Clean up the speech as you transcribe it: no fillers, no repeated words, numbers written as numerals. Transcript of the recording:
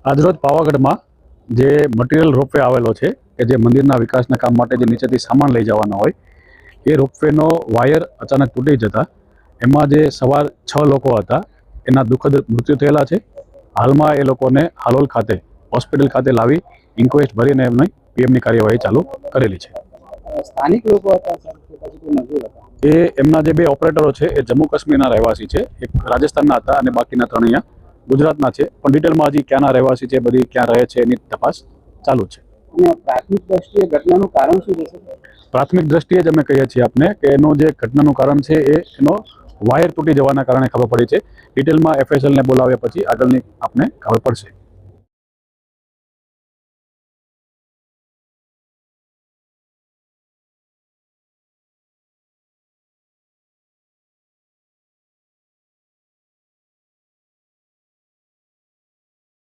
આજરોજ પાવાગઢમાં જે material ropeway આવેલો છે કે જે મંદિરના વિકાસના કામ માટે જે નીચેથી સામાન લઈ જવાનો હોય એ રોપવેનો વાયર અચાનક તૂટી જતા એમાં જે સવાર 6 લોકો હતા એના દુઃખદ મૃત્યુ થયેલા છે। હાલમાં એ લોકોને હાલોલ ખાતે હોસ્પિટલ ખાતે લાવી ઇન્ક્વેસ્ટ ભરીને એમની પીએમની કાર્યવાહી ચાલુ કરેલી છે। સ્થાનિક લોકો હતા એ એમના જે 2 ઓપરેટરો છે એ જમ્મુ કાશ્મીરના રહેવાસી છે, એક રાજસ્થાનના હતા અને બાકીના 3 અહીંયા ગુજરાતના છે, પણ ડિટેલમાં હજી ક્યાંના રહેવાસી છે, બધી ક્યાં રહે છે એની તપાસ ચાલુ છે। પ્રાથમિક દ્રષ્ટિએ ઘટનાનું કારણ શું છે? પ્રાથમિક દ્રષ્ટિએ જ અમે કહીએ છીએ આપને કે એનું જે ઘટનાનું કારણ છે એનો વાયર તૂટી જવાના કારણે ખબર પડી છે। ડિટેલમાં એફએસએલને બોલાવ્યા પછી આગળની આપને ખબર પડશે।